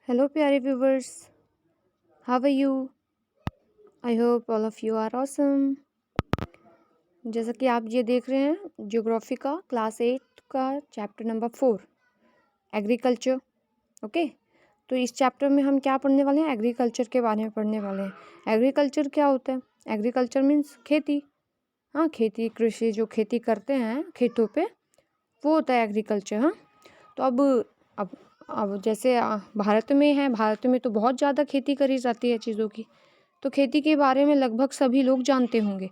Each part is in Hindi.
हेलो प्यारे viewers, how are you? I hope all of you are awesome. जैसा कि आप ये देख रहे हैं, ज्योग्राफी का क्लास 8 का चैप्टर नंबर 4 एग्रीकल्चर। ओके, तो इस चैप्टर में हम क्या पढ़ने वाले हैं? एग्रीकल्चर के बारे में पढ़ने वाले हैं। एग्रीकल्चर क्या होता है? एग्रीकल्चर मीन्स खेती। हाँ, खेती, कृषि, जो खेती करते हैं खेतों पे, वो होता है एग्रीकल्चर। हाँ, तो अब जैसे भारत में है, भारत में तो बहुत ज़्यादा खेती करी जाती है चीज़ों की, तो खेती के बारे में लगभग सभी लोग जानते होंगे।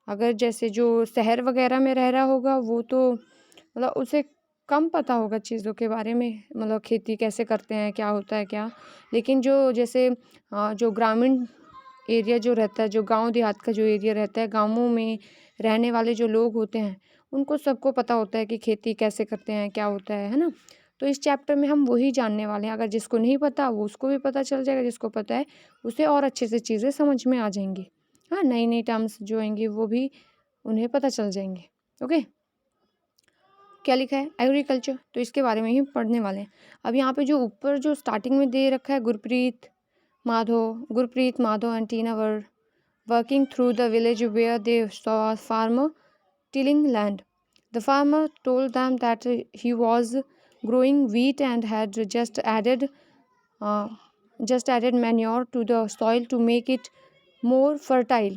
अगर जैसे जो शहर वगैरह में रह रहा होगा वो तो मतलब उसे कम पता होगा चीज़ों के बारे में, मतलब खेती कैसे करते हैं, क्या होता है क्या। लेकिन जो जैसे जो ग्रामीण एरिया जो रहता है, जो गांव देहात का जो एरिया रहता है, गांवों में रहने वाले जो लोग होते हैं, उनको सबको पता होता है कि खेती कैसे करते हैं, क्या होता है ना। तो इस चैप्टर में हम वही जानने वाले हैं। अगर जिसको नहीं पता वो उसको भी पता चल जाएगा, जिसको पता है उसे और अच्छे से चीज़ें समझ में आ जाएंगी। हाँ, नई नई टर्म्स जो आएंगी वो भी उन्हें पता चल जाएंगे। ओके, क्या लिखा है? एग्रीकल्चर, तो इसके बारे में ही पढ़ने वाले हैं। अब यहाँ पे जो ऊपर जो स्टार्टिंग में दे रखा है, Gurpreet Madhav and Tina were working through the village where they saw a farmer tilling land. The farmer told them that he was growing wheat and had uh, just added manure to the soil to make it more fertile.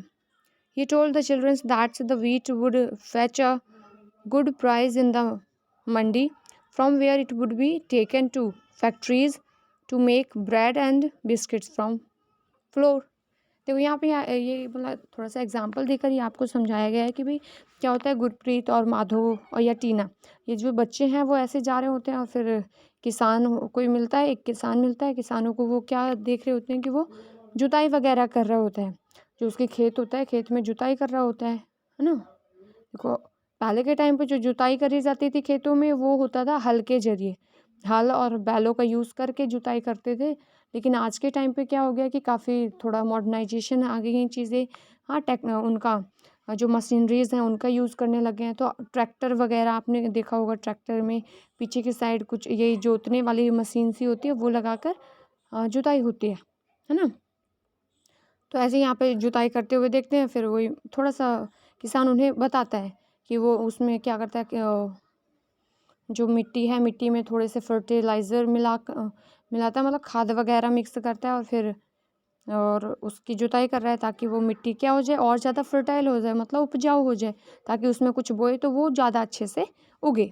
He told the children that the wheat would fetch a good price in the mandi, from where it would be taken to factories to make bread and biscuits from flour. देखो यहाँ पे ये मतलब थोड़ा सा एग्जाम्पल देकर ही आपको समझाया गया है कि भाई क्या होता है। गुरप्रीत और माधव और या टीना, ये जो बच्चे हैं वो ऐसे जा रहे होते हैं और फिर कोई मिलता है, एक किसान मिलता है। किसानों को वो क्या देख रहे होते हैं कि वो जुताई वगैरह कर रहा होता है। जो उसके खेत होता है, खेत में जुताई कर रहा होता है ना। देखो, पहले के टाइम पे जो जुताई करी जाती थी खेतों में वो होता था हल के जरिए, हल और बैलों का यूज़ करके जुताई करते थे। लेकिन आज के टाइम पे क्या हो गया कि काफ़ी थोड़ा मॉडर्नाइजेशन आ गई हैं चीज़ें। हाँ, उनका जो मशीनरीज़ हैं उनका यूज़ करने लगे हैं। तो ट्रैक्टर वगैरह आपने देखा होगा, ट्रैक्टर में पीछे की साइड कुछ ये जोतने वाली मशीन सी होती है, वो लगाकर जुताई होती है ना। तो ऐसे ही यहाँ पे जुताई करते हुए देखते हैं। फिर वही थोड़ा सा किसान उन्हें बताता है कि वो उसमें क्या करता है कि जो मिट्टी है, मिट्टी में थोड़े से फर्टिलाइज़र मिलाता है, मतलब खाद वगैरह मिक्स करता है और उसकी जुताई कर रहा है ताकि वो मिट्टी क्या हो जाए, और ज़्यादा फर्टाइल हो जाए, मतलब उपजाऊ हो जाए, ताकि उसमें कुछ बोए तो वो ज़्यादा अच्छे से उगे।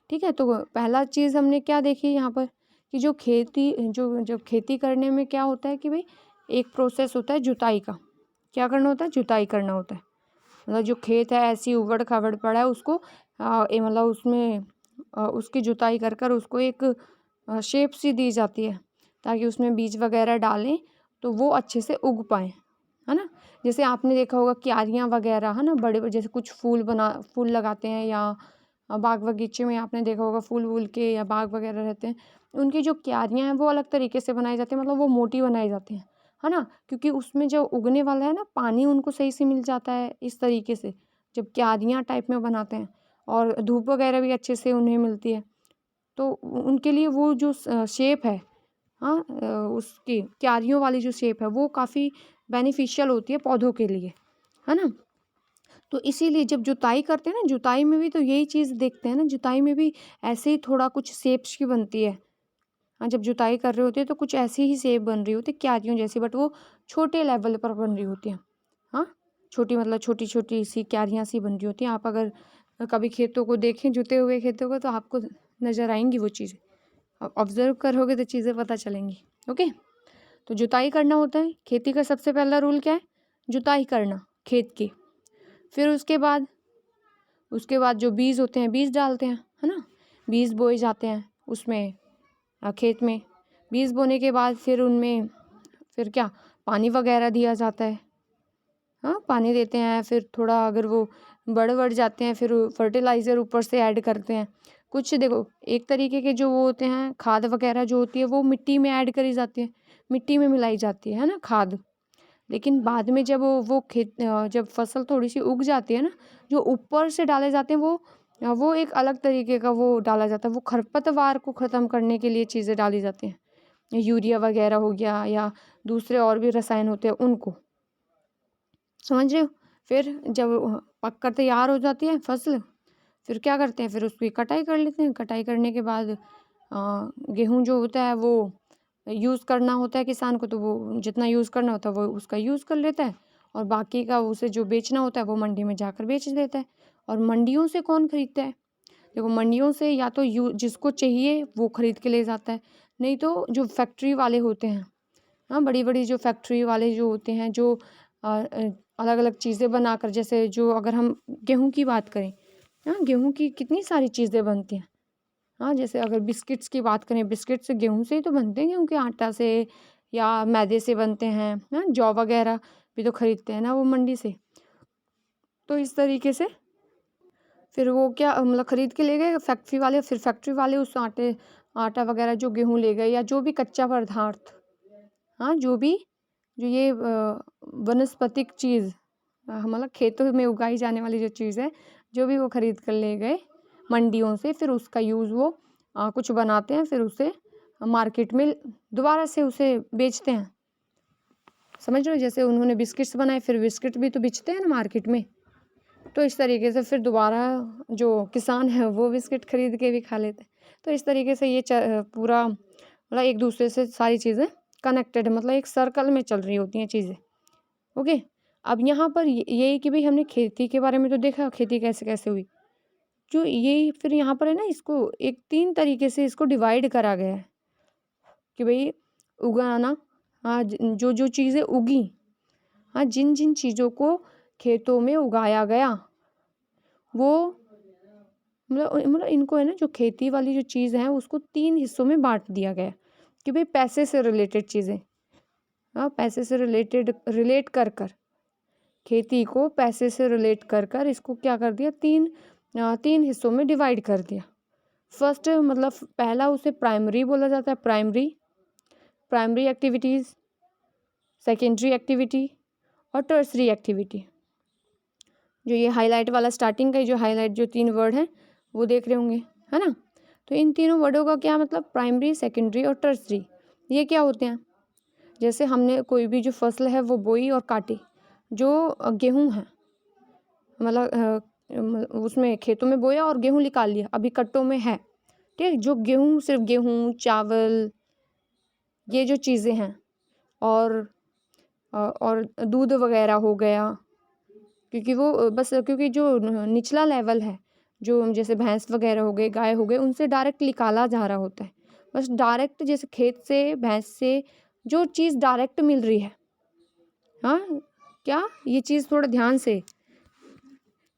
ठीक है, तो पहला चीज़ हमने क्या देखी यहाँ पर कि जो खेती करने में क्या होता है कि भाई एक प्रोसेस होता है जुताई का। क्या करना होता है? जुताई करना होता है। मतलब जो खेत है ऐसी उबड़ खाबड़ पड़ा है, उसको मतलब उसमें उसकी जुताई कर कर उसको एक शेप सी दी जाती है, ताकि उसमें बीज वगैरह डालें तो वो अच्छे से उग पाएँ, है ना। जैसे आपने देखा होगा क्यारियाँ वगैरह, है ना, बड़े जैसे कुछ फूल लगाते हैं, या बाग बगीचे में आपने देखा होगा फूल वूल के या बाग वगैरह रहते हैं, उनकी जो क्यारियाँ हैं वो अलग तरीके से बनाई जाती हैं, मतलब वो मोटी बनाई जाती हैं, है ना। क्योंकि उसमें जो उगने वाला है ना, पानी उनको सही से मिल जाता है इस तरीके से, जब क्यारियाँ टाइप में बनाते हैं, और धूप वगैरह भी अच्छे से उन्हें मिलती है। तो उनके लिए वो जो शेप है, हाँ, उसकी क्यारियों वाली जो शेप है वो काफ़ी बेनिफिशियल होती है पौधों के लिए, है ना। तो इसीलिए जब जुताई करते हैं ना, जुताई में भी तो यही चीज़ देखते हैं ना, जुताई में भी ऐसे ही थोड़ा कुछ शेप्स की बनती है। हाँ, जब जुताई कर रहे होते हैं तो कुछ ऐसी ही शेप बन रही होती है क्यारियों जैसी, बट वो छोटे लेवल पर बन रही होती हैं। हाँ, छोटी मतलब छोटी छोटी सी क्यारियाँ सी बन रही होती हैं। आप अगर कभी खेतों को देखें, जुते हुए खेतों को, तो आपको नज़र आएंगी वो चीज़ें। ऑब्जर्व करोगे तो चीज़ें पता चलेंगी। ओके, तो जुताई करना होता है। खेती का सबसे पहला रूल क्या है? जुताई करना खेत की। फिर उसके बाद जो बीज होते हैं, बीज डालते हैं, है ना। बीज बोए जाते हैं उसमें खेत में। बीज बोने के बाद फिर क्या, पानी वगैरह दिया जाता है। हाँ, पानी देते हैं। फिर थोड़ा अगर वो बढ़ जाते हैं, फिर फर्टिलाइज़र ऊपर से ऐड करते हैं। कुछ देखो, एक तरीके के जो वो होते हैं खाद वगैरह जो होती है वो मिट्टी में ऐड करी जाती है, मिट्टी में मिलाई जाती है ना खाद। लेकिन बाद में जब जब फसल थोड़ी सी उग जाती है ना, जो ऊपर से डाले जाते हैं वो एक अलग तरीके का वो डाला जाता है। वो खरपतवार को ख़त्म करने के लिए चीज़ें डाली जाती हैं। यूरिया वगैरह हो गया या दूसरे और भी रसायन होते हैं उनको, समझ रहे हो। फिर जब पक कर तैयार हो जाती है फसल, फिर क्या करते हैं, फिर उसकी कटाई कर लेते हैं। कटाई करने के बाद गेहूँ जो होता है वो यूज़ करना होता है किसान को, तो वो जितना यूज़ करना होता है वो उसका यूज़ कर लेता है, और बाकी का उसे जो बेचना होता है वो मंडी में जाकर बेच देता है। और मंडियों से कौन खरीदता है? देखो, मंडियों से या तो जिसको चाहिए वो खरीद के ले जाता है, नहीं तो जो फैक्ट्री वाले होते हैं, हाँ, बड़ी बड़ी जो फैक्ट्री वाले जो होते हैं, जो अलग अलग चीज़ें बनाकर, जैसे जो अगर हम गेहूँ की बात करें, हाँ, गेहूँ की कितनी सारी चीज़ें बनती हैं। हाँ, जैसे अगर बिस्किट्स की बात करें, बिस्किट्स गेहूँ से ही तो बनते हैं, गेहूँ के आटा से या मैदे से बनते हैं। हाँ, जौ वगैरह भी तो खरीदते हैं ना वो मंडी से। तो इस तरीके से फिर वो क्या मतलब खरीद के ले गए फैक्ट्री वाले, फिर फैक्ट्री वाले उस आटा वगैरह जो गेहूँ ले गए या जो भी कच्चा पदार्थ, हाँ, जो ये वनस्पतिक चीज़, मतलब खेतों में उगाई जाने वाली जो चीज़ है, जो भी वो खरीद कर ले गए मंडियों से, फिर उसका यूज़ वो कुछ बनाते हैं, फिर उसे मार्केट में दोबारा से उसे बेचते हैं। समझ रहे हो, जैसे उन्होंने बिस्किट्स बनाए, फिर बिस्किट भी तो बेचते हैं ना मार्केट में। तो इस तरीके से फिर दोबारा जो किसान है वो बिस्किट खरीद के भी खा लेते हैं। तो इस तरीके से ये पूरा मतलब एक दूसरे से सारी चीज़ें कनेक्टेड है, मतलब एक सर्कल में चल रही होती हैं चीज़ें। ओके, अब यहाँ पर ये कि भाई हमने खेती के बारे में तो देखा, खेती कैसे कैसे हुई। जो ये फिर यहाँ पर है ना, इसको एक 3 तरीके से इसको डिवाइड करा गया है कि भाई उगाना, हाँ, जो जो चीज़ें उगी, हाँ, जिन जिन चीज़ों को खेतों में उगाया गया, वो मतलब इनको है ना, जो खेती वाली जो चीज़ है उसको 3 हिस्सों में बांट दिया गया कि भाई पैसे से रिलेटेड चीज़ें, हाँ, पैसे से रिलेट कर कर खेती को पैसे से रिलेट कर कर इसको क्या कर दिया, 3 हिस्सों में डिवाइड कर दिया। फर्स्ट मतलब पहला उसे प्राइमरी बोला जाता है, प्राइमरी एक्टिविटीज़, सेकेंडरी एक्टिविटी और टर्सरी एक्टिविटी। जो ये हाईलाइट वाला स्टार्टिंग का जो हाईलाइट जो 3 वर्ड हैं वो देख रहे होंगे, है ना। तो इन तीनों वर्डों का क्या मतलब, प्राइमरी, सेकेंडरी और टर्सरी, ये क्या होते हैं। जैसे हमने कोई भी जो फसल है वो बोई और काटी, जो गेहूँ है, मतलब उसमें खेतों में बोया और गेहूँ निकाल लिया, अभी कट्टों में है, ठीक। जो गेहूँ, सिर्फ गेहूँ, चावल, ये जो चीज़ें हैं, और दूध वगैरह हो गया, क्योंकि वो बस क्योंकि जो निचला लेवल है, जो जैसे भैंस वगैरह हो गए, गाय हो गए, उनसे डायरेक्ट निकाला जा रहा होता है, बस डायरेक्ट, जैसे खेत से, भैंस से जो चीज़ डायरेक्ट मिल रही है। हाँ, क्या ये चीज़ थोड़ा ध्यान से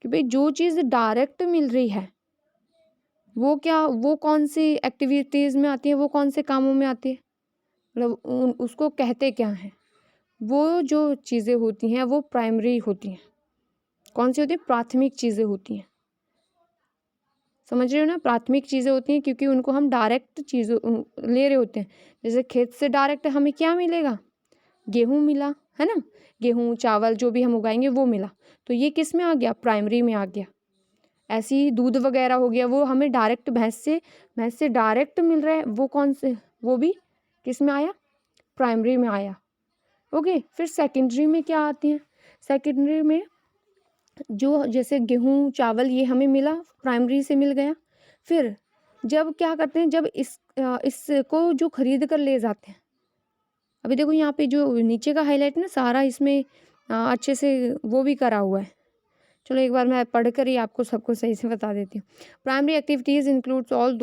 कि भाई जो चीज़ डायरेक्ट मिल रही है वो क्या, वो कौन सी एक्टिविटीज़ में आती है, वो कौन से कामों में आती है, मतलब उसको कहते क्या है। वो जो चीज़ें होती हैं वो प्राइमरी होती हैं। कौन सी होती है, प्राथमिक चीज़ें होती हैं। समझ रहे हो ना, प्राथमिक चीज़ें होती हैं क्योंकि उनको हम डायरेक्ट चीज़ों ले रहे होते हैं। जैसे खेत से डायरेक्ट हमें क्या मिलेगा, गेहूँ मिला, है ना, गेहूँ, चावल जो भी हम उगाएंगे वो मिला, तो ये किस में आ गया, प्राइमरी में आ गया। ऐसे ही दूध वगैरह हो गया, वो हमें डायरेक्ट भैंस से डायरेक्ट मिल रहा है, वो कौन से, वो भी किस में आया, प्राइमरी में आया। ओके, फिर सेकेंडरी में क्या आती हैं, सेकेंडरी में जो जैसे गेहूँ, चावल, ये हमें मिला, प्राइमरी से मिल गया। फिर जब क्या करते हैं, जब इसको जो खरीद कर ले जाते हैं, अभी देखो यहाँ पे जो नीचे का हाईलाइट ना सारा इसमें अच्छे से वो भी करा हुआ है। चलो एक बार मैं पढ़ कर ही आपको सबको सही से बता देती हूँ। Primary activities includes all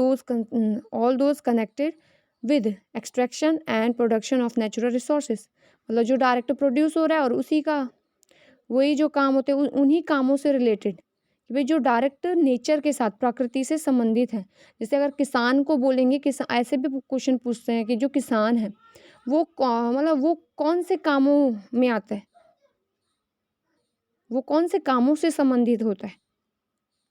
those connected with extraction and production of natural resources, मतलब जो डायरेक्ट प्रोड्यूस हो रहा है और उसी का वही जो काम होते हैं उन्हीं कामों से रिलेटेड, कि भाई जो डायरेक्ट नेचर के साथ, प्रकृति से संबंधित है। जैसे अगर किसान को बोलेंगे, किसान, ऐसे भी क्वेश्चन पूछते हैं कि जो किसान है वो मतलब वो कौन से कामों में आता है, वो कौन से कामों से संबंधित होता है।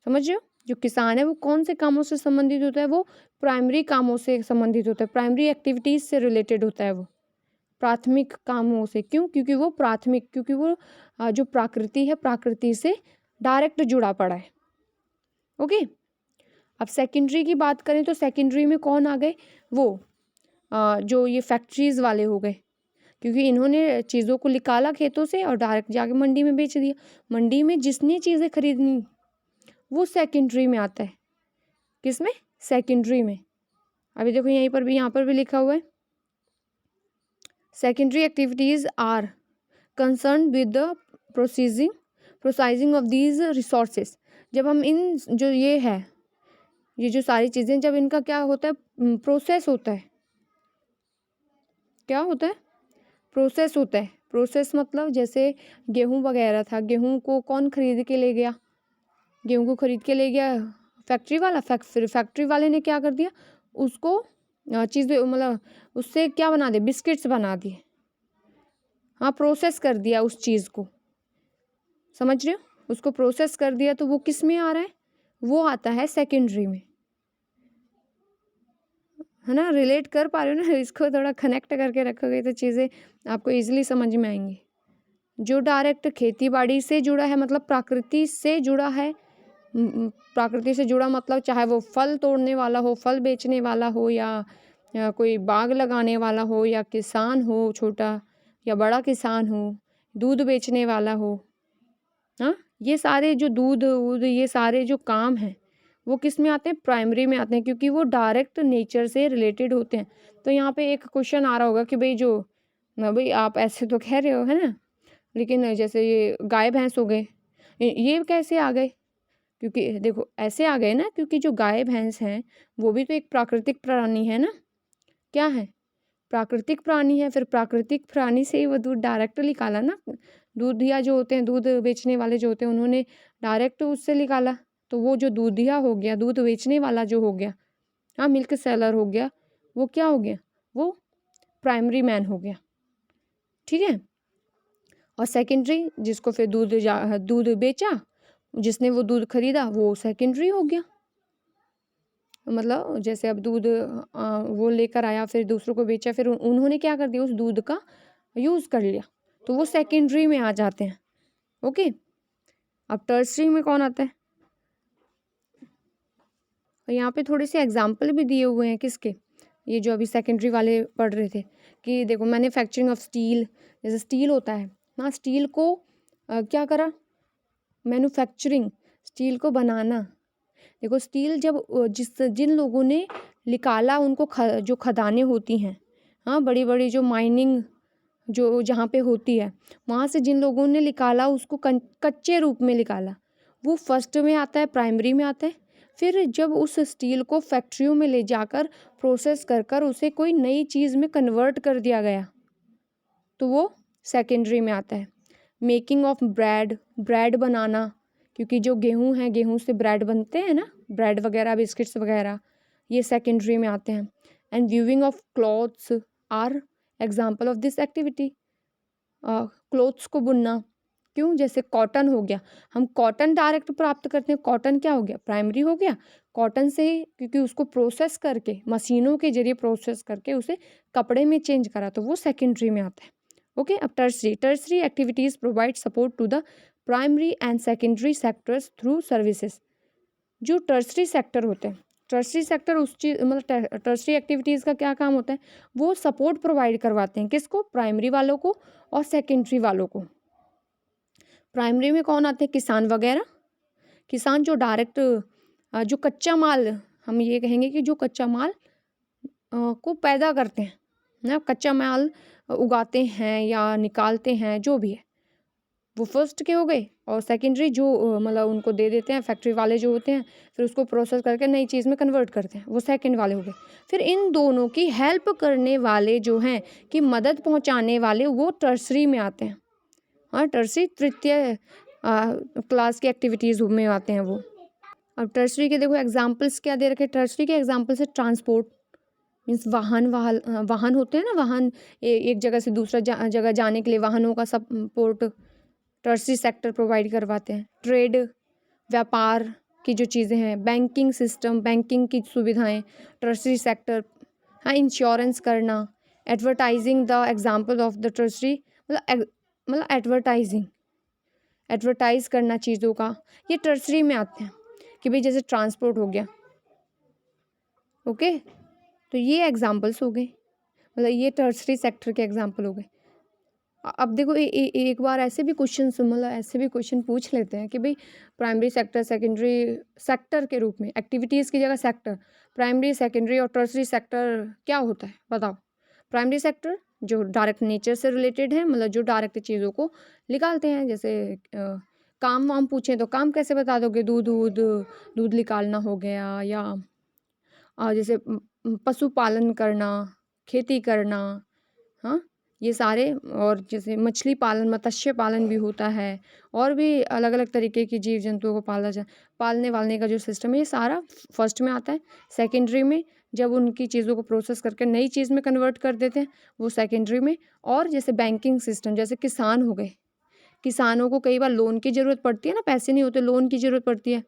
समझ रहे हो, जो किसान है वो कौन से कामों से संबंधित होता है, वो प्राइमरी कामों से संबंधित होता है, प्राइमरी एक्टिविटीज से रिलेटेड होता है, वो प्राथमिक कामों से। क्यों, क्योंकि वो प्राथमिक, क्योंकि वो जो प्रकृति है, प्रकृति से डायरेक्ट जुड़ा पड़ा है। ओके, अब सेकेंडरी की बात करें तो सेकेंडरी में कौन आ गए, वो जो ये फैक्ट्रीज़ वाले हो गए, क्योंकि इन्होंने चीज़ों को निकाला खेतों से और डायरेक्ट जाके मंडी में बेच दिया। मंडी में जिसने चीज़ें खरीदनी वो सेकेंडरी में आता है। किस में? सेकेंडरी में। अभी देखो यहीं पर भी, यहाँ पर भी लिखा हुआ है, secondary activities are concern with the processing of these resources. जब हम इन जो ये है, ये जो सारी चीज़ें, जब इनका क्या होता है, प्रोसेस होता है। क्या होता है? प्रोसेस होता है। प्रोसेस मतलब जैसे गेहूं वगैरह था, गेहूं को कौन खरीद के ले गया? गेहूं को खरीद के ले गया फैक्ट्री वाला। फिर फैक्ट्री वाले ने क्या कर दिया, उसको चीज़ मतलब उससे क्या बना दिया, बिस्किट्स बना दिए। हाँ, प्रोसेस कर दिया उस चीज़ को, समझ रहे हो? उसको प्रोसेस कर दिया, तो वो किस में आ रहा है? वो आता है सेकेंडरी में, है ना? रिलेट कर पा रहे हो ना? इसको थोड़ा कनेक्ट करके रखोगे तो चीज़ें आपको इजीली समझ में आएंगी। जो डायरेक्ट खेती बाड़ी से जुड़ा है, मतलब प्रकृति से जुड़ा है, प्रकृति से जुड़ा मतलब चाहे वो फल तोड़ने वाला हो, फल बेचने वाला हो, या कोई बाग लगाने वाला हो, या किसान हो, छोटा या बड़ा किसान हो, दूध बेचने वाला हो। हाँ, ये सारे जो दूध ये सारे जो काम हैं वो किस में आते हैं? प्राइमरी में आते हैं, क्योंकि वो डायरेक्ट नेचर से रिलेटेड होते हैं। तो यहाँ पे एक क्वेश्चन आ रहा होगा कि भाई आप ऐसे तो कह रहे हो, है ना, लेकिन जैसे ये गाय भैंस हो गए, ये कैसे आ गए? क्योंकि देखो ऐसे आ गए ना, क्योंकि जो गाय भैंस हैं वो भी तो एक प्राकृतिक प्राणी है ना। क्या है? प्राकृतिक प्राणी है। फिर प्राकृतिक प्राणी से ही वो दूध डायरेक्ट निकाला ना। दूधिया जो होते हैं, दूध बेचने वाले जो होते हैं, उन्होंने डायरेक्ट उससे निकाला। तो वो जो दूधिया हो गया, दूध बेचने वाला जो हो गया, हाँ, मिल्क सेलर हो गया, वो क्या हो गया? वो प्राइमरी मैन हो गया। ठीक है। और सेकेंडरी, जिसको फिर दूध बेचा, जिसने वो दूध खरीदा, वो सेकेंडरी हो गया। मतलब जैसे अब दूध वो लेकर आया, फिर दूसरों को बेचा, फिर उन्होंने क्या कर दिया, उस दूध का यूज़ कर लिया, तो वो सेकेंडरी में आ जाते हैं। ओके। अब टर्सरी में कौन आता है? और यहाँ पे थोड़े से एग्जाम्पल भी दिए हुए हैं। किसके? ये जो अभी सेकेंडरी वाले पढ़ रहे थे कि देखो, मैन्युफैक्चरिंग ऑफ स्टील, जैसे स्टील होता है ना, स्टील को क्या करा? मैन्युफैक्चरिंग, स्टील को बनाना। देखो स्टील जब जिन लोगों ने निकाला, उनको जो खदानें होती हैं, हाँ, बड़ी बड़ी जो माइनिंग जो जहाँ पे होती है, वहाँ से जिन लोगों ने निकाला, उसको कच्चे रूप में निकाला, वो फर्स्ट में आता है, प्राइमरी में आता है। फिर जब उस स्टील को फैक्ट्रियों में ले जाकर प्रोसेस कर कर उसे कोई नई चीज़ में कन्वर्ट कर दिया गया, तो वो सेकेंडरी में आता है। मेकिंग ऑफ ब्रेड बनाना, क्योंकि जो गेहूँ है, गेहूँ से ब्रेड बनते हैं ना, ब्रेड वगैरह, बिस्किट्स वगैरह, ये सेकेंडरी में आते हैं। And viewing of clothes are example of this activity. Clothes को बुनना, क्यों? जैसे कॉटन हो गया, हम कॉटन डायरेक्ट प्राप्त करते हैं, कॉटन क्या हो गया? प्राइमरी हो गया। कॉटन से ही, क्योंकि उसको प्रोसेस करके, मशीनों के जरिए प्रोसेस करके उसे कपड़े में चेंज करा, तो वो सेकेंडरी में आता है। ओके। अब tertiary activities provide support to the primary and secondary sectors through services. जो टर्सरी सेक्टर होते हैं, टर्सरी सेक्टर उस चीज़, मतलब टर्सरी एक्टिविटीज़ का क्या काम होता है? वो सपोर्ट प्रोवाइड करवाते हैं। किसको? प्राइमरी वालों को और सेकेंडरी वालों को। प्राइमरी में कौन आते हैं? किसान वगैरह। किसान जो डायरेक्ट जो कच्चा माल, हम ये कहेंगे कि जो कच्चा माल को पैदा करते हैं ना, कच्चा माल उगाते हैं या निकालते हैं, जो भी है, वो फर्स्ट के हो गए। और सेकेंडरी जो मतलब उनको दे देते हैं, फैक्ट्री वाले जो होते हैं, फिर उसको प्रोसेस करके नई चीज़ में कन्वर्ट करते हैं, वो सेकेंड वाले हो गए। फिर इन दोनों की हेल्प करने वाले जो हैं, कि मदद पहुंचाने वाले, वो टर्सरी में आते हैं। हाँ, टर्सरी तृतीय क्लास की एक्टिविटीज़ में आते हैं वो। अब टर्सरी के देखो एग्जाम्पल्स क्या दे रखे। टर्सरी के एग्जाम्पल्स है ट्रांसपोर्ट, मीन्स वाहन होते हैं ना, वाहन एक जगह से दूसरा जगह जाने के लिए वाहनों का सपोर्ट टर्सरी सेक्टर प्रोवाइड करवाते हैं। ट्रेड, व्यापार की जो चीज़ें हैं, बैंकिंग सिस्टम, बैंकिंग की सुविधाएं, टर्सरी सेक्टर। हाँ, इंश्योरेंस करना, advertising, the example of the tertiary, मतलब एडवर्टाइज करना चीज़ों का, ये टर्सरी में आते हैं। कि भाई जैसे ट्रांसपोर्ट हो गया। ओके, तो ये एग्जाम्पल्स हो गए। मतलब ये टर्सरी सेक्टर के एग्जाम्पल हो गए। अब देखो एक बार ऐसे भी क्वेश्चन मतलब ऐसे भी क्वेश्चन पूछ लेते हैं कि भाई प्राइमरी सेक्टर सेकेंडरी सेक्टर के रूप में एक्टिविटीज़ की जगह सेक्टर, प्राइमरी सेकेंडरी और टर्सरी सेक्टर क्या होता है बताओ। प्राइमरी सेक्टर जो डायरेक्ट नेचर से रिलेटेड है, मतलब जो डायरेक्ट चीज़ों को निकालते हैं, जैसे काम वाम पूछें तो काम कैसे बता दोगे, दूध दूध दूध निकालना हो गया, या जैसे पशुपालन करना, खेती करना, हाँ ये सारे, और जैसे मछली पालन, मत्स्य पालन भी होता है, और भी अलग अलग तरीके की जीव जंतुओं को पालने वालने का जो सिस्टम है, ये सारा फर्स्ट में आता है। सेकेंडरी में जब उनकी चीज़ों को प्रोसेस करके नई चीज़ में कन्वर्ट कर देते हैं, वो सेकेंडरी में। और जैसे बैंकिंग सिस्टम, जैसे किसान हो गए, किसानों को कई बार लोन की ज़रूरत पड़ती है ना, पैसे नहीं होते, लोन की ज़रूरत पड़ती है,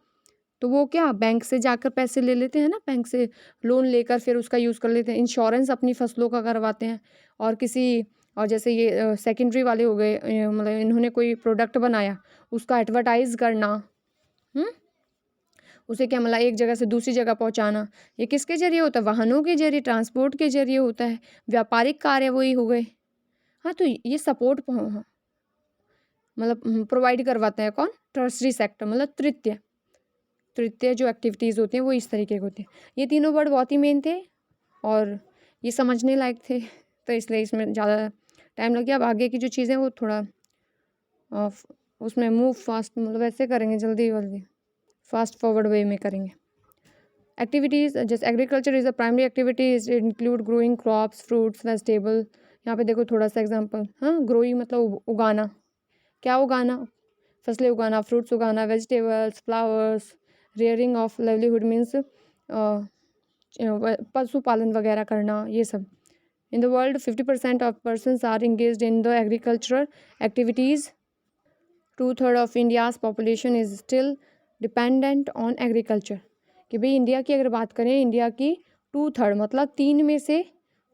तो वो क्या बैंक से जाकर पैसे ले लेते हैं ना, बैंक से लोन लेकर फिर उसका यूज़ कर लेते हैं, इंश्योरेंस अपनी फसलों का करवाते हैं। और जैसे ये सेकेंडरी वाले हो गए, मतलब इन्होंने कोई प्रोडक्ट बनाया, उसका एडवर्टाइज़ करना, उसे क्या मतलब एक जगह से दूसरी जगह पहुंचाना, ये किसके जरिए होता है, वाहनों के जरिए, ट्रांसपोर्ट के जरिए होता है। व्यापारिक कार्य वही हो गए। हाँ, तो ये सपोर्ट मतलब प्रोवाइड करवाते हैं कौन, टर्सरी सेक्टर, मतलब तृतीय जो एक्टिविटीज़ होती हैं वो इस तरीके के होते हैं। ये तीनों वर्ड बहुत ही मेन थे और ये समझने लायक थे, तो इसलिए इसमें ज़्यादा टाइम लग गया। अब आगे की जो चीज़ें वो थोड़ा उसमें मूव फास्ट, मतलब ऐसे करेंगे, जल्दी फास्ट फॉरवर्ड वे में करेंगे। एक्टिविटीज़ जैसे agriculture is a primary activity, is include growing crops, fruits, vegetable. यहाँ पे देखो थोड़ा सा एग्जांपल, हाँ, ग्रोइंग मतलब उगाना, क्या उगाना, फसलें उगाना, फ्रूट्स उगाना, vegetables, flowers. Rearing of livelihood means पशुपालन वगैरह करना, ये सब। In the world 50% of persons are engaged in the agricultural activities. 2/3 of India's population is still dependent on agriculture. कि भाई इंडिया की अगर बात करें, इंडिया की 2/3 मतलब 3 में से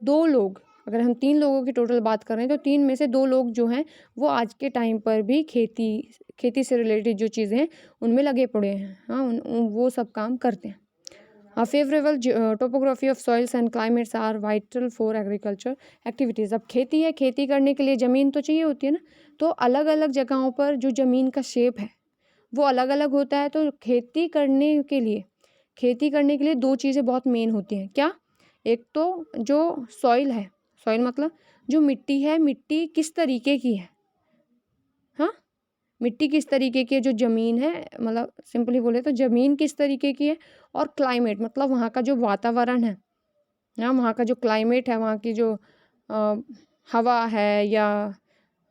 2 लोग, अगर हम 3 लोगों की टोटल बात कर रहे हैं तो 3 में से 2 लोग जो हैं वो आज के टाइम पर भी खेती से रिलेटेड जो चीज़ें हैं उनमें लगे पड़े हैं। हाँ, वो सब काम करते हैं। Favourable topography of soils and climates are vital for agriculture activities. अब खेती है, खेती करने के लिए ज़मीन तो चाहिए होती है ना, तो अलग अलग जगहों पर जो ज़मीन का शेप है वो अलग अलग होता है। तो खेती करने के लिए 2 चीज़ें बहुत मेन होती हैं। क्या? एक तो जो सॉइल है, सॉइल मतलब जो मिट्टी है, मिट्टी किस तरीके की है, हाँ, मिट्टी किस तरीके की है, जो ज़मीन है, मतलब सिंपली बोले तो ज़मीन किस तरीके की है। और क्लाइमेट मतलब वहाँ का जो वातावरण है, हाँ, वहाँ का जो क्लाइमेट है, वहाँ की जो हवा है, या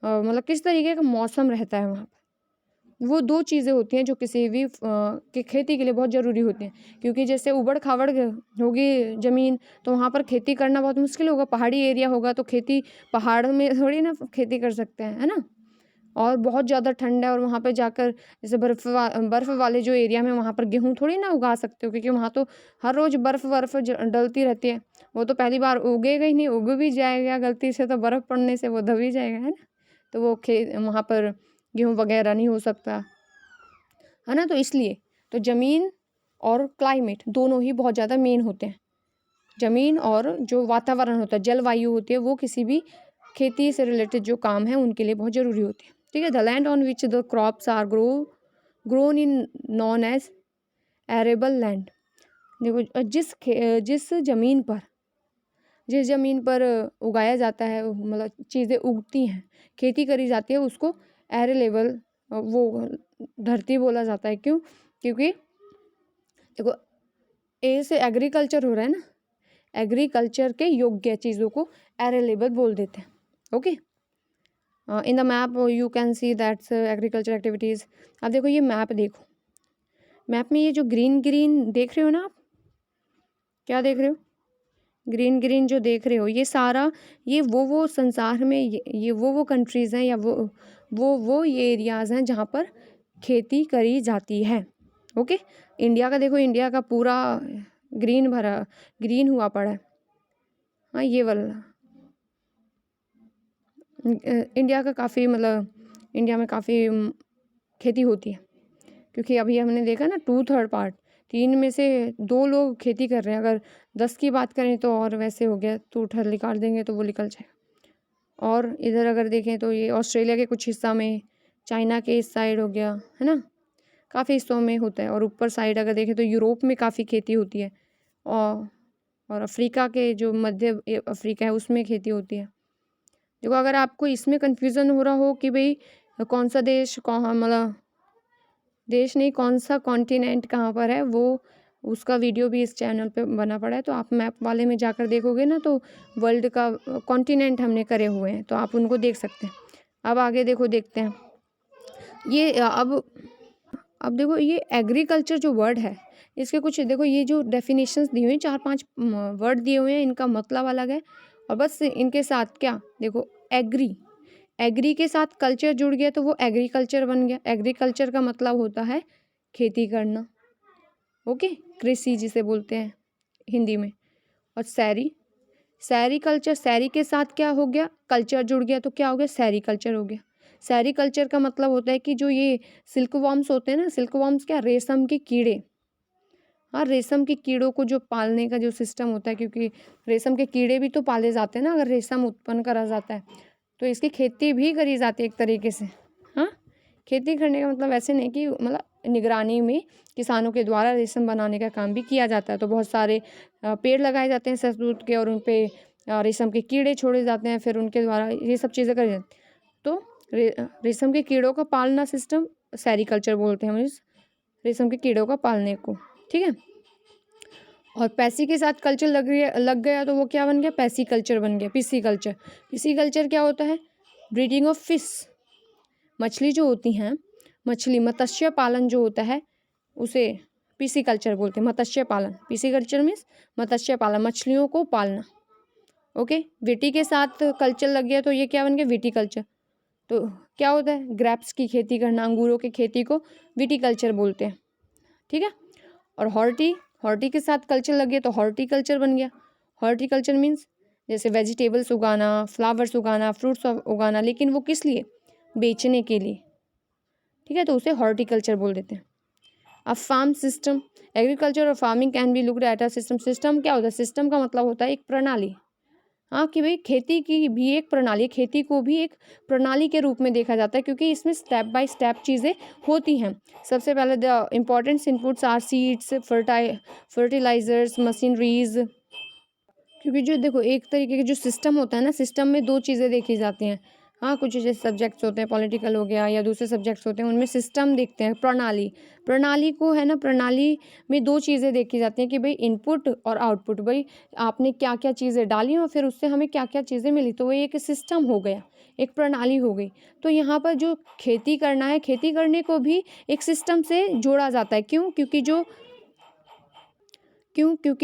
मतलब किस तरीके का मौसम रहता है वहाँ पर। वो 2 चीज़ें होती हैं जो किसी भी की खेती के लिए बहुत ज़रूरी होती हैं। क्योंकि जैसे ऊबड़-खाबड़ होगी ज़मीन तो वहाँ पर खेती करना बहुत मुश्किल होगा। पहाड़ी एरिया होगा तो खेती पहाड़ में थोड़ी ना खेती कर सकते हैं, है ना? और बहुत ज़्यादा ठंड है और वहाँ पे जाकर जैसे बर्फ़ वाले जो एरिया में, वहाँ पर गेहूँ थोड़ी ना उगा सकते हो, क्योंकि वहाँ तो हर रोज़ बर्फ़ डलती रहती है। वो तो पहली बार उगेगा ही नहीं, उग भी जाएगा गलती से तो बर्फ़ पड़ने से वो दब ही जाएगा, है ना? तो वो वहाँ पर गेहूँ वगैरह नहीं हो सकता, है ना? तो इसलिए तो ज़मीन और क्लाइमेट दोनों ही बहुत ज़्यादा मेन होते हैं। ज़मीन और जो वातावरण होता है, जलवायु होती है, वो किसी भी खेती से रिलेटेड जो काम है उनके लिए बहुत ज़रूरी होती है। ठीक है। The land on which the crops are grown in known as arable land. देखो जिस ज़मीन पर उगाया जाता है, मतलब चीज़ें उगती हैं, खेती करी जाती है, उसको एरेबल वो धरती बोला जाता है। क्यों? क्योंकि देखो ए से एग्रीकल्चर हो रहा है ना, एग्रीकल्चर के योग्य चीज़ों को एरेबल बोल देते हैं। Okay. In the map you can see that's agriculture activities. अब देखो ये मैप देखो, मैप में ये जो ग्रीन ग्रीन देख रहे हो ना आप, क्या देख रहे हो? ग्रीन ग्रीन जो देख रहे हो, ये सारा ये वो संसार में ये वो कंट्रीज़ हैं, या वो ये एरियाज़ हैं जहाँ पर खेती करी जाती है। ओके। इंडिया का देखो, इंडिया का पूरा ग्रीन हुआ पड़ा है। हाँ, ये वाला इंडिया का काफ़ी, मतलब इंडिया में काफ़ी खेती होती है, क्योंकि अभी हमने देखा ना 2/3 पार्ट 3 में से 2 लोग खेती कर रहे हैं, अगर 10 की बात करें तो और वैसे हो गया, तो उधर निकाल देंगे तो वो निकल जाएगा। और इधर अगर देखें तो ये ऑस्ट्रेलिया के कुछ हिस्सा में, चाइना के इस साइड हो गया, है ना, काफ़ी हिस्सों में होता है। और ऊपर साइड अगर देखें तो यूरोप में काफ़ी खेती होती है, और अफ्रीका के जो मध्य अफ्रीका है उसमें खेती होती है। देखो, अगर आपको इसमें कन्फ्यूज़न हो रहा हो कि भाई कौन सा देश, कौन, मतलब देश नहीं, कौन सा कॉन्टिनेंट कहाँ पर है, वो उसका वीडियो भी इस चैनल पे बना पड़ा है। तो आप मैप वाले में जाकर देखोगे ना, तो वर्ल्ड का कॉन्टिनेंट हमने करे हुए हैं, तो आप उनको देख सकते हैं। अब आगे देखो, देखते हैं ये अब देखो, ये एग्रीकल्चर जो वर्ड है, इसके कुछ देखो, ये जो डेफिनेशंस दी हुई हैं, 4-5 वर्ड दिए हुए हैं, इनका मतलब अलग है। और बस इनके साथ क्या, देखो, एग्री के साथ कल्चर जुड़ गया तो वो एग्रीकल्चर बन गया। एग्रीकल्चर का मतलब होता है खेती करना, ओके, कृषि जिसे बोलते हैं हिंदी में। और सैरी कल्चर, सैरी के साथ क्या हो गया, कल्चर जुड़ गया तो क्या हो गया, सैरी कल्चर हो गया। सैरी कल्चर का मतलब होता है कि जो ये सिल्क वॉर्म्स होते हैं ना, सिल्क वॉर्म्स क्या, रेशम के कीड़े। हाँ, रेशम के कीड़ों को जो पालने का जो सिस्टम होता है, क्योंकि रेशम के कीड़े भी तो पाले जाते हैं ना, अगर रेशम उत्पन्न करा जाता है तो इसकी खेती भी करी जाती है एक तरीके से। हाँ, खेती करने का मतलब ऐसे नहीं कि मतलब निगरानी में किसानों के द्वारा रेशम बनाने का काम भी किया जाता है। तो बहुत सारे पेड़ लगाए जाते हैं शहतूत के, और उन पे रेशम के कीड़े छोड़े जाते हैं, फिर उनके द्वारा ये सब चीज़ें करी जाती हैं। तो रेशम के कीड़ों का पालना सिस्टम सेरीकल्चर बोलते हैं हम इस रेशम के कीड़ों का पालने को, ठीक है। और पैसी के साथ कल्चर लग गया तो वो क्या बन गया, पैसी कल्चर बन गया, पीसी कल्चर। पीसी कल्चर क्या होता है, ब्रीडिंग ऑफ फिश, मछली जो होती हैं, मछली मत्स्य पालन जो होता है उसे पीसी कल्चर बोलते हैं, मत्स्य पालन। पीसी कल्चर मीन्स मत्स्य पालन, मछलियों को पालना, ओके। विटी के साथ कल्चर लग गया तो ये क्या बन गया, विटी कल्चर। तो क्या होता है, ग्रेप्स की खेती करना, अंगूरों की खेती को विटी कल्चर बोलते हैं, ठीक है। और हॉर्टी के साथ कल्चर लग गया तो हॉर्टिकल्चर बन गया। हॉर्टिकल्चर मीन्स जैसे वेजिटेबल्स उगाना, फ्लावर्स उगाना, फ्रूट्स उगाना, लेकिन वो किस लिए, बेचने के लिए, ठीक है, तो उसे हॉर्टिकल्चर बोल देते हैं। अब फार्म सिस्टम, एग्रीकल्चर और farming can be looked at a system. System क्या होता है, सिस्टम का मतलब होता है एक प्रणाली। हाँ, कि भाई खेती की भी एक प्रणाली, खेती को भी एक प्रणाली के रूप में देखा जाता है, क्योंकि इसमें स्टेप बाय स्टेप चीज़ें होती हैं। सबसे पहले the important inputs are seeds, fertilisers, machineries. क्योंकि जो देखो, एक तरीके के जो सिस्टम होता है ना, सिस्टम में 2 चीज़ें देखी जाती हैं। हाँ, कुछ जैसे सब्जेक्ट्स होते हैं, पॉलिटिकल हो गया या दूसरे सब्जेक्ट्स होते हैं, उनमें सिस्टम देखते हैं, प्रणाली को, है ना, प्रणाली में 2 चीज़ें देखी जाती हैं कि भाई इनपुट और आउटपुट। भाई आपने क्या क्या चीज़ें डाली और फिर उससे हमें क्या क्या चीज़ें मिली, तो वो एक सिस्टम हो गया, एक प्रणाली हो गई। तो यहाँ पर जो खेती करना है, खेती करने को भी एक सिस्टम से जोड़ा जाता है। क्योंकि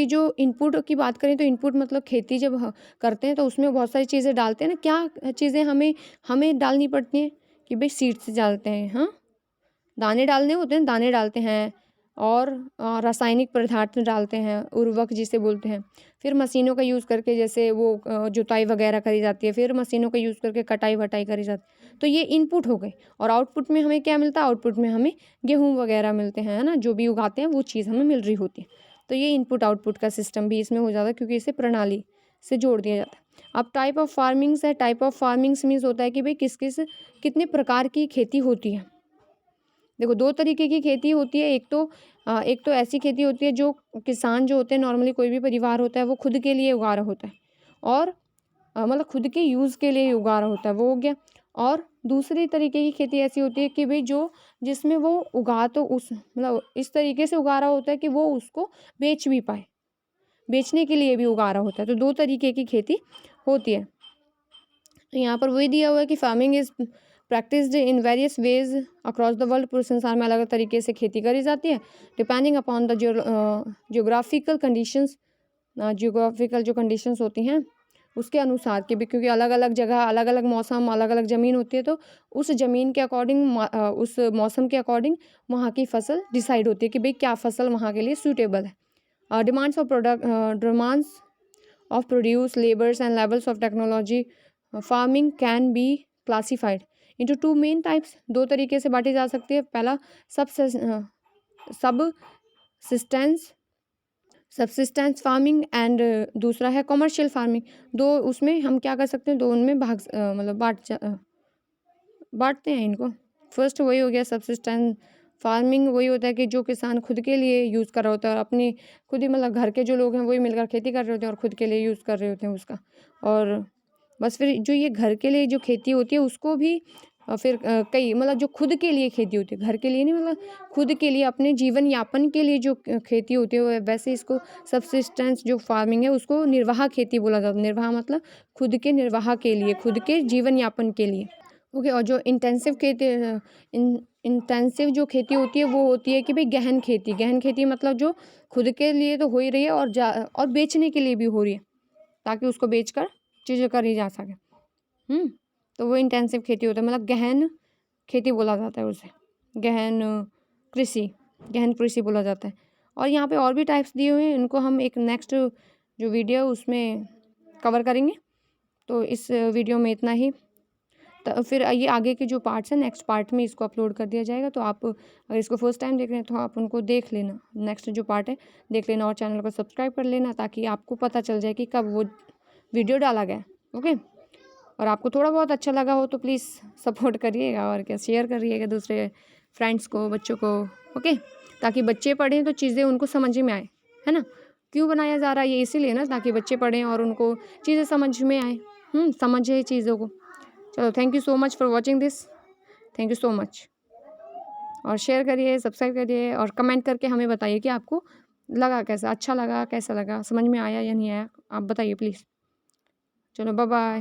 जो इनपुट की बात करें तो इनपुट मतलब खेती जब करते हैं तो उसमें बहुत सारी चीज़ें डालते हैं ना। क्या चीज़ें हमें डालनी पड़ती हैं कि भाई सीड्स डालते हैं, हाँ, दाने डालने होते हैं, दाने डालते हैं, और रासायनिक पदार्थ डालते हैं, उर्वरक जिसे बोलते हैं। फिर मशीनों का यूज़ करके जैसे वो जुताई वगैरह करी जाती है, फिर मशीनों का यूज़ करके कटाई वटाई करी जाती है। तो ये इनपुट हो गए। और आउटपुट में हमें क्या मिलता है, आउटपुट में हमें गेहूँ वगैरह मिलते हैं, है ना, जो भी उगाते हैं वो चीज़ हमें मिल रही होती है। तो ये इनपुट आउटपुट का सिस्टम भी इसमें हो जाता है, क्योंकि इसे प्रणाली से जोड़ दिया जाता है। अब टाइप ऑफ फार्मिंग्स है। टाइप ऑफ फार्मिंग्स मीन्स होता है कि भाई कितने प्रकार की खेती होती है। देखो, 2 तरीके की खेती होती है। एक तो ऐसी खेती होती है जो किसान जो होते हैं, नॉर्मली कोई भी परिवार होता है, वो खुद के लिए उगा रहा होता है, और मतलब खुद के यूज़ के लिए उगा रहा होता है, वो हो गया। और दूसरी तरीके की खेती ऐसी होती है कि भाई जिसमें वो उगा तो उस मतलब इस तरीके से उगा रहा होता है कि वो उसको बेच भी पाए, बेचने के लिए भी उगा रहा होता है। तो 2 तरीके की खेती होती है। तो यहाँ पर वही दिया हुआ है कि farming is practised in various ways across the world. पूरे संसार में अलग अलग तरीके से खेती करी जाती है, depending upon the geographical conditions. Geographical जो कंडीशंस होती हैं उसके अनुसार के भी, क्योंकि अलग अलग जगह, अलग अलग मौसम, अलग अलग ज़मीन होती है, तो उस ज़मीन के अकॉर्डिंग, उस मौसम के अकॉर्डिंग वहाँ की फसल डिसाइड होती है कि भाई क्या फसल वहाँ के लिए सूटेबल है। Demands of produce, labours and levels of technology. Farming can be classified into 2 main types. 2 तरीके से बांटी जा सकती है। पहला सब सबसिस्टेंस फार्मिंग एंड दूसरा है कॉमर्शियल फार्मिंग। दो उसमें हम क्या कर सकते हैं, दो उनमें मतलब बांटते हैं इनको। फर्स्ट वही हो गया सबसिस्टेंस फार्मिंग, वही होता है कि जो किसान खुद के लिए यूज़ कर रहा होता है और अपनी खुद ही मतलब घर के जो लोग हैं वही मिलकर खेती कर रहे होते हैं और खुद के लिए यूज़ कर रहे होते हैं उसका। और बस फिर जो ये घर के लिए जो खेती होती है उसको भी फिर कई मतलब जो खुद के लिए खेती होती है, घर के लिए नहीं, मतलब खुद के लिए अपने जीवन यापन के लिए जो खेती होती है वैसे इसको सबसिस्टेंस जो फार्मिंग है उसको निर्वाह खेती बोला जाता है। निर्वाह मतलब खुद के निर्वाह के लिए, खुद के जीवन यापन के लिए। ओके। और जो इंटेंसिव जो खेती होती है वो होती है कि भाई गहन खेती। गहन खेती मतलब जो खुद के लिए तो हो ही रही है और बेचने के लिए भी हो रही है, ताकि उसको बेचकर चीज़ें करी जा सके। तो वो इंटेंसिव खेती होता है, मतलब गहन खेती बोला जाता है उसे, गहन कृषि बोला जाता है। और यहाँ पे और भी टाइप्स दिए हुए हैं, इनको हम एक नेक्स्ट जो वीडियो उसमें कवर करेंगे। तो इस वीडियो में इतना ही। तो फिर ये आगे के जो पार्ट्स हैं नेक्स्ट पार्ट में इसको अपलोड कर दिया जाएगा। तो आप अगर इसको फर्स्ट टाइम देख रहे हैं तो आप उनको देख लेना, नेक्स्ट जो पार्ट है देख लेना और चैनल को सब्सक्राइब कर लेना, ताकि आपको पता चल जाए कि कब वो वीडियो डाला गया। ओके। और आपको थोड़ा बहुत अच्छा लगा हो तो प्लीज़ सपोर्ट करिएगा और क्या, शेयर करिएगा दूसरे फ्रेंड्स को, बच्चों को। ओके। ताकि बच्चे पढ़ें तो चीज़ें उनको समझ में आए, है ना। क्यों बनाया जा रहा है ये इसीलिए ना, ताकि बच्चे पढ़ें और उनको चीज़ें समझ में आए, समझे चीज़ों को। चलो, thank you so much for watching this. Thank you so much. और शेयर करिए, सब्सक्राइब करिए और कमेंट करके हमें बताइए कि आपको लगा कैसा, अच्छा लगा, कैसा लगा, समझ में आया या नहीं आया, आप बताइए प्लीज़। चलो, बाय बाय।